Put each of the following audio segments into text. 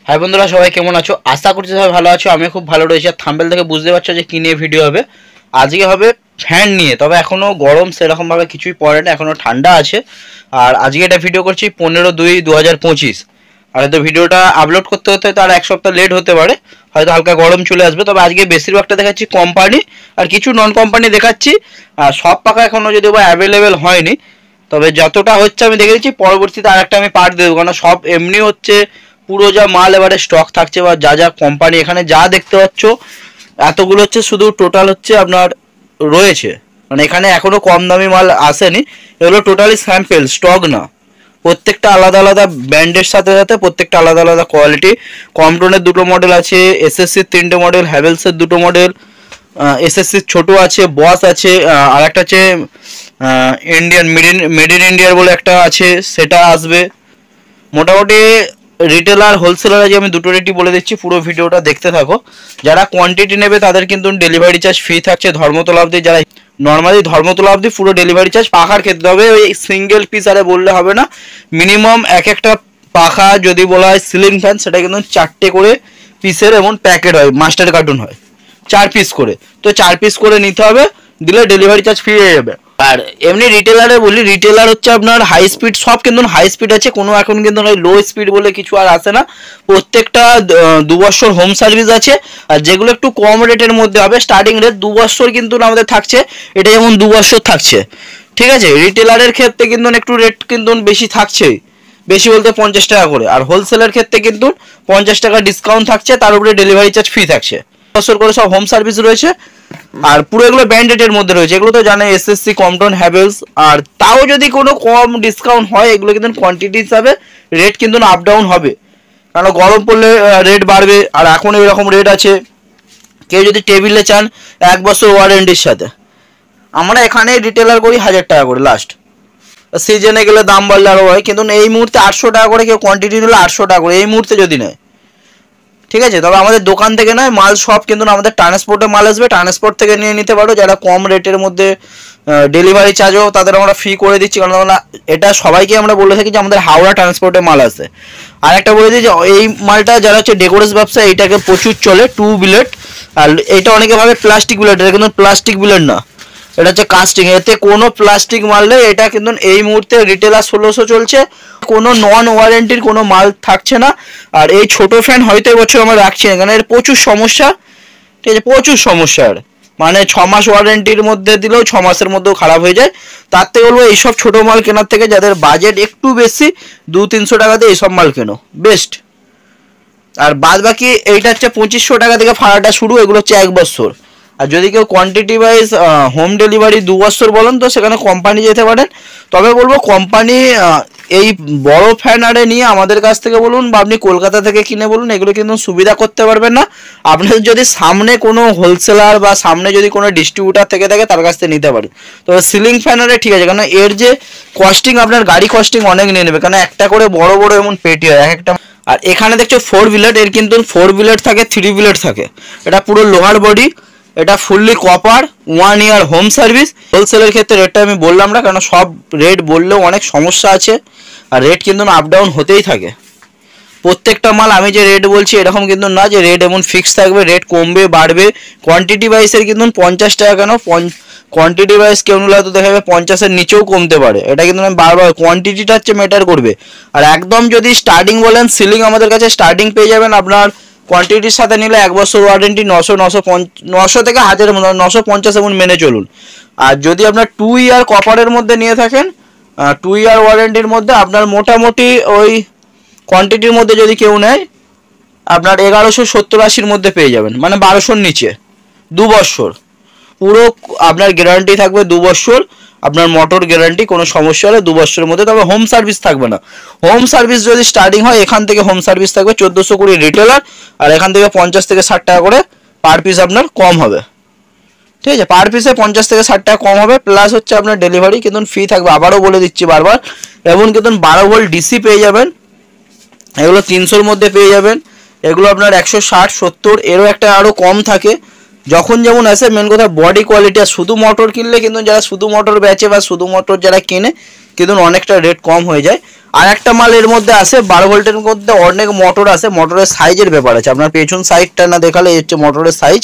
High বন্ধুরা, সবাই কেমন আছো? আশা করছি সবাই ভালো আছো। আমি খুব ভালো রয়েছি। আর থাম্বনেল থেকে বুঝতে পারছো যে কি নিয়ে ভিডিও হবে। আজকে হবে ফ্যান নিয়ে, তবে এখনও গরম সেরকমভাবে কিছুই পড়ে না, এখনও ঠান্ডা আছে। আর আজকে এটা ভিডিও করছি 15/2/2025। আর হয়তো ভিডিওটা আপলোড করতে হতে হয়তো আর এক সপ্তাহ লেট হতে পারে, হয়তো হালকা গরম চলে আসবে। তবে আজকে বেশিরভাগটা দেখাচ্ছি কোম্পানি, আর কিছু নন কোম্পানি দেখাচ্ছি। আর সব পাখা এখনও যদিও বা অ্যাভেলেবেল হয়নি, তবে যতটা হচ্ছে আমি দেখে দিচ্ছি। পরবর্তীতে আর একটা আমি পার্ট দেবো, কারণ সব এমনি হচ্ছে পুরো যা মাল এবারে স্টক থাকছে বা যা যা কোম্পানি এখানে যা দেখতে পাচ্ছ এতগুলো হচ্ছে শুধু টোটাল হচ্ছে আপনার রয়েছে, মানে এখানে এখনো কম দামি মাল আসেনি। এগুলো টোটালি স্যাম্পেল, স্টক না। প্রত্যেকটা আলাদা আলাদা ব্র্যান্ডের সাথে সাথে প্রত্যেকটা আলাদা আলাদা কোয়ালিটি। কমটনের দুটো মডেল আছে, এসএসসির 3টে মডেল, হ্যাভেলসের 2টো মডেল, এসএসসির ছোটো আছে, বস আছে, আর একটা আছে ইন্ডিয়ান মেড ইন ইন্ডিয়ার বলে একটা আছে, সেটা আসবে। মোটামুটি রিটেলার হোলসেলার আজ আমি দুটো রেটই বলে দিচ্ছি, পুরো ভিডিওটা দেখতে থাকো। যারা কোয়ান্টিটি নেবে তাদের কিন্তু ডেলিভারি চার্জ ফ্রি থাকছে ধর্মতলা অবধি। যারা নর্মালি ধর্মতলা অবধি পুরো ডেলিভারি চার্জ পাখার ক্ষেত্রে হবে। ওই সিঙ্গেল পিস আরে বললে হবে না, মিনিমাম এক একটা পাখা যদি বলা হয় সিলিং ফ্যান, সেটা কিন্তু 4টে করে পিসের এমন প্যাকেট হয়, মাস্টার কার্টুন হয় 4 পিস করে। তো 4 পিস করে নিতে হবে, দিলে ডেলিভারি চার্জ ফ্রি হয়ে যাবে। আর এমনি রিটেলারে বলি, রিটেলার হচ্ছে আপনার হাই স্পিড, সব কিন্তু হাই স্পিড আছে, কোনো এখন কিন্তু লো স্পিড বলে কিছু আর আসে না। প্রত্যেকটা 2 বছর হোম সার্ভিস আছে। আর যেগুলো একটু কম রেটের মধ্যে হবে, স্টার্টিং রেট 2 বছর কিন্তু আমাদের থাকছে। এটা যেমন 2 বছর থাকছে, ঠিক আছে। রিটেলারের ক্ষেত্রে কিন্তু একটু রেট কিন্তু বেশি থাকছেই, বেশি বলতে 50 টাকা করে। আর হোলসেলের ক্ষেত্রে কিন্তু 50 টাকা ডিসকাউন্ট থাকছে, তার উপরে ডেলিভারি চার্জ ফ্রি থাকছে। বছর করে সব হোম সার্ভিস রয়েছে। আর পুরো এগুলো ব্র্যান্ডেডের মধ্যে রয়েছে, এগুলো তো জানে এসএসসি, কমটন, হ্যাভেলস। আর তাও যদি কোনো কম ডিসকাউন্ট হয়, এগুলো কিন্তু কোয়ান্টিটি হিসাবে রেট কিন্তু আপ ডাউন হবে, কারণ গরম পড়লে রেট বাড়বে। আর এখন এরকম রেট আছে। কেউ যদি টেবিলে চান 1 বছর ওয়ারেন্টির সাথে, আমরা এখানে রিটেলার করি 1000 টাকা করে লাস্ট। সিজনে গেলে দাম বাড়লে আরও হয়, কিন্তু এই মুহূর্তে 800 টাকা করে, কেউ কোয়ান্টিটি নিলে 800 টাকা করে এই মুহূর্তে যদি নেয়, ঠিক আছে। তবে আমাদের দোকান থেকে নয়, মাল সব কিন্তু আমাদের ট্রান্সপোর্টে মাল আসবে, ট্রান্সপোর্ট থেকে নিয়ে নিতে পারো। যারা কম রেটের মধ্যে ডেলিভারি চার্জও তাদের আমরা ফ্রি করে দিচ্ছি, কারণ আমরা এটা সবাইকে আমরা বলে থাকি যে আমাদের হাওড়া ট্রান্সপোর্টে মাল আসে। আর একটা বলে দিই যে এই মালটা যারা হচ্ছে ডেকোরেস ব্যবসা, এইটাকে প্রচুর চলে 2 বিলেট। আর এটা অনেকে ভাবে প্লাস্টিক বিলেট, এটা কিন্তু প্লাস্টিক বিলেট না, এটা হচ্ছে কাস্টিং। এতে কোনো প্লাস্টিক মাল নেই। এটা কিন্তু এই মুহূর্তে রিটেলার 1600 চলছে, কোনো নন ওয়ারেন্টির কোনো মাল থাকছে না। আর এই ছোট ফ্যান হয়তো এবছর আমরা রাখছি না, কারণ এর প্রচুর সমস্যা, ঠিক আছে, প্রচুর সমস্যা। আর মানে 6 মাস ওয়ারেন্টির মধ্যে দিলেও 6 মাসের মধ্যেও খারাপ হয়ে যায়। তার থেকে বলবো এইসব ছোটো মাল কেনার থেকে যাদের বাজেট একটু বেশি, 200-300 টাকাতে এইসব মাল কেনো, বেস্ট। আর বাদ বাকি এইটা হচ্ছে 2500 টাকা থেকে ভাড়াটা শুরু, এগুলো হচ্ছে 1 বছর। আর যদি কেউ কোয়ান্টিটি ওয়াইজ হোম ডেলিভারি 2 বছর বলেন, তো সেখানে কোম্পানি যেতে পারেন। তবে বলবো কোম্পানি এই বড় ফ্যান আরে নিয়ে আমাদের কাছ থেকে বলুন, বা আপনি কলকাতা থেকে কিনে বলুন, এগুলো কিন্তু সুবিধা করতে পারবেন না। আপনাদের যদি সামনে কোনো হোলসেলার বা সামনে যদি কোনো ডিস্ট্রিবিউটার থেকে থাকে, তার কাছ থেকে নিতে পারেন। তবে সিলিং ফ্যান আরে ঠিক আছে, কারণ এর যে কস্টিং, আপনার গাড়ি কস্টিং অনেক নিয়ে নেবে, কারণ একটা করে বড় বড় এমন পেটি হয় এক একটা। আর এখানে দেখছো 4 বিলেট, এর কিন্তু 4 বিলেট থাকে, 3 বিলেট থাকে। এটা পুরো লোহার বডি, এটা ফুললি কপার, 1 ইয়ার হোম সার্ভিস। হোলসেলের ক্ষেত্রে রেটটা আমি বললাম না, কারণ সব রেট বললেও অনেক সমস্যা আছে, আর রেট কিন্তু আপ ডাউন হতেই থাকে। প্রত্যেকটা মাল আমি যে রেট বলছি এরকম কিন্তু না যে রেট এমন ফিক্স থাকবে, রেট কমবে বাড়বে। কোয়ান্টিটি ওয়াইজের কিন্তু 50 টাকা কেন, কোয়ান্টিটি ওয়াইজ কেউ নিলে হয়তো দেখা যাবে 50-এর নিচেও কমতে পারে। এটা কিন্তু আমি বারবার, কোয়ান্টিটিটা হচ্ছে ম্যাটার করবে। আর একদম যদি স্টার্টিং বলেন, সিলিং আমাদের কাছে স্টার্টিং পেয়ে যাবেন আপনার কোয়ান্টিটির সাথে নিলে 1 বছর ওয়ারেন্টি, 900 থেকে 1000, 950 এমন মেনে চলুন। আর যদি আপনার 2 ইয়ার কপারের মধ্যে নিয়ে থাকেন, 2 ইয়ার ওয়ারেন্টির মধ্যে আপনার মোটামুটি ওই কোয়ান্টিটির মধ্যে যদি কেউ নেয়, আপনার 1170-80-র মধ্যে পেয়ে যাবেন, মানে 1200-র নিচে। 2 বছর পুরো আপনার গ্যারান্টি থাকবে, 2 বছর আপনার মোটর গ্যারান্টি, কোনো সমস্যা হলে 2 বছরের মধ্যে। তবে হোম সার্ভিস থাকবে না। হোম সার্ভিস যদি স্টার্টিং হয়, এখান থেকে হোম সার্ভিস থাকবে 1420 রিটেলার, আর এখান থেকে 50 থেকে 60 টাকা করে পার পিস আপনার কম হবে, ঠিক আছে। পার পিসে 50 থেকে 60 টাকা কম হবে, প্লাস হচ্ছে আপনার ডেলিভারি কিন্তু ফ্রি থাকবে। আবারও বলে দিচ্ছি বারবার, এবং কিন্তু 12 ভোল্ট ডিসি পেয়ে যাবেন, এগুলো 300-র মধ্যে পেয়ে যাবেন। এগুলো আপনার 160-70, এরও একটা আরও কম থাকে, যখন যেমন আসে। মেন কথা বডি কোয়ালিটি। আর শুধু মোটর কিনলে কিন্তু, যারা শুধু মোটর বেচে বা শুধু মোটর যারা কেনে, কিন্তু অনেকটা রেট কম হয়ে যায়। আর একটা মাল এর মধ্যে আছে 12 ভোল্টের মধ্যে অনেক মোটর আছে, মোটরের সাইজের ব্যাপার আছে, আপনার পেছন সাইডটা না দেখালে এই হচ্ছে মোটরের সাইজ।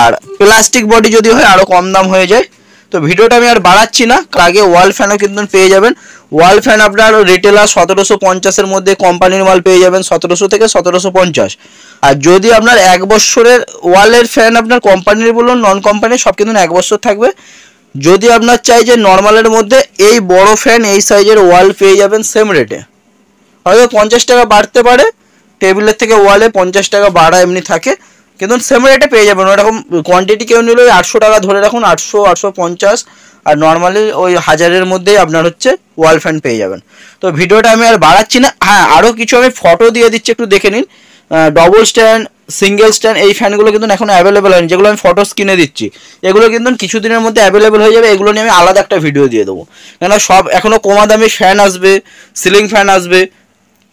আর প্লাস্টিক বডি যদি হয় আরও কম দাম হয়ে যায়। তো ভিডিওটা আমি আর বাড়াচ্ছি না, আগে ওয়াল ফ্যানও কিন্তু পেয়ে যাবেন। ওয়াল ফ্যান আপনার রিটেলার 1750-এর মধ্যে, কোম্পানির মাল পেয়ে যাবেন 1700 থেকে 1750। আর যদি আপনার 1 বছরের ওয়ালের ফ্যান, আপনার কোম্পানির বলুন নন কোম্পানির সব কিন্তু 1 বছর থাকবে। যদি আপনার চাই যে নর্মালের মধ্যে এই বড় ফ্যান এই সাইজের ওয়াল পেয়ে যাবেন সেম রেটে, হয়তো 50 টাকা বাড়তে পারে, টেবিলের থেকে ওয়ালে 50 টাকা বাড়া এমনি থাকে, কিন্তু সেম রেটে পেয়ে যাবেন। ওরকম কোয়ান্টিটি কেউ নিলে ওই 800 টাকা ধরে রাখুন, 800 850, আর নর্মালি ওই 1000-এর মধ্যেই আপনার হচ্ছে ওয়াল ফ্যান পেয়ে যাবেন। তো ভিডিওটা আমি আর বাড়াচ্ছি না। হ্যাঁ, আরও কিছু আমি ফটো দিয়ে দিচ্ছি, একটু দেখে নিন। ডবল স্ট্যান্ড, সিঙ্গেল স্ট্যান্ড এই ফ্যানগুলো কিন্তু এখন অ্যাভেলেবেল হয়নি, যেগুলো আমি ফটো স্ক্রিনে দিচ্ছি এগুলো কিন্তু কিছুদিনের মধ্যে অ্যাভেলেবেল হয়ে যাবে। এগুলো নিয়ে আমি আলাদা একটা ভিডিও দিয়ে দেবো, কেন সব এখনও কমা দামি ফ্যান আসবে, সিলিং ফ্যান আসবে।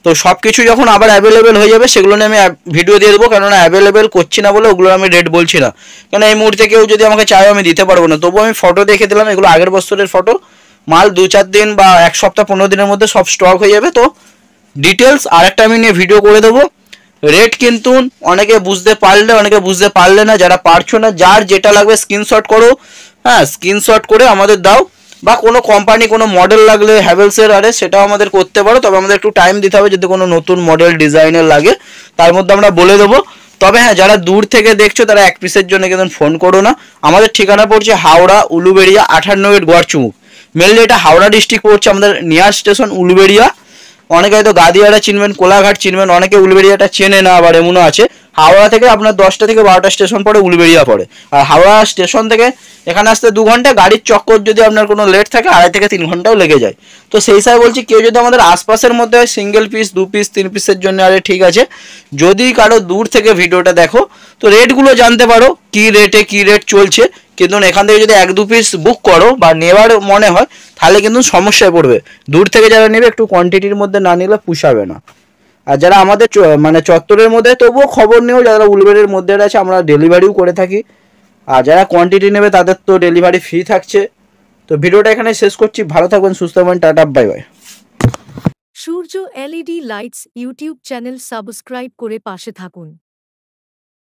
তো সব কিছু যখন আবার অ্যাভেলেবেল হয়ে যাবে সেগুলো নিয়ে আমি ভিডিও দিয়ে দেবো, কেননা অ্যাভেলেবেল করছি না বলে ওগুলো আমি রেট বলছি না, কেন এই মুহূর্তে কেউ যদি আমাকে চায় আমি দিতে পারবো না। তবুও আমি ফটো দেখে দিলাম, এগুলো আগের বছরের ফটো, মাল 2-4 দিন বা 1 সপ্তাহ 15 দিনের মধ্যে সব স্টক হয়ে যাবে। তো ডিটেলস আরেকটা আমি নিয়ে ভিডিও করে দেবো। রেট কিন্তু অনেকে বুঝতে পারলে, অনেকে বুঝতে পারলে না, যারা পারছো না যার যেটা লাগবে স্ক্রিনশট করো, হ্যাঁ স্ক্রিনশট করে আমাদের দাও, বা কোনো কোম্পানি কোনো মডেল লাগলে হ্যাভেলসের আরে সেটাও আমাদের করতে পারো। তবে আমাদের একটু টাইম দিতে হবে, যদি কোনো নতুন মডেল ডিজাইনের লাগে তার মধ্যে আমরা বলে দেবো। তবে হ্যাঁ, যারা দূর থেকে দেখছো তারা 1 পিসের জন্য কিন্তু ফোন করো না। আমাদের ঠিকানা পড়ছে হাওড়া উলুবেড়িয়া 58 গেট গোয়ারচুমুক। মেনলি এটা হাওড়া ডিস্ট্রিক্ট পড়ছে, আমাদের নিয়ার স্টেশন উলুবেড়িয়া। অনেকে হয়তো গাদিয়াটা চিনবেন, কোলাঘাট চিনবেন, অনেকে উলুবেড়িয়াটা চেনে না, আবার এমনও আছে। হাওড়া থেকে আপনার 10টা থেকে 12টা স্টেশন পড়ে উলুবেড়িয়া পড়ে, আর হাওড়া স্টেশন থেকে এখানে আসতে 2 ঘন্টা, গাড়ির চক্কর যদি আপনার কোনো লেট থাকে 2.5 থেকে 3 ঘন্টাও লেগে যায়। তো সেই হিসাবে বলছি, কেউ যদি আমাদের আশপাশের মধ্যে হয় সিঙ্গেল পিস 2 পিস 3 পিসের জন্য আরে ঠিক আছে। যদি কারো দূর থেকে ভিডিওটা দেখো তো রেটগুলো জানতে পারো, কি রেটে কি রেট চলছে। কিন্তু এখান থেকে যদি 1-2 পিস বুক করো বা নেওয়ার মনে হয় তাহলে কিন্তু সমস্যায় পড়বে। দূর থেকে যারা নেবে একটু কোয়ান্টিটির মধ্যে না নিলে পুষাবে না। আর যারা আমাদের মানে চত্বরের মধ্যে, তবুও খবর নিও, যারা উলবেড়ের মধ্যে আছে আমরা ডেলিভারিও করে থাকি। আর যারা কোয়ান্টিটি নেবে তাদের তো ডেলিভারি ফ্রি থাকছে। তো ভিডিওটা এখানে শেষ করছি, ভালো থাকবেন, সুস্থ থাকবেন, টাটা, বাই বাই। সূর্য LED lights YouTube channel subscribe করে পাশে থাকুন।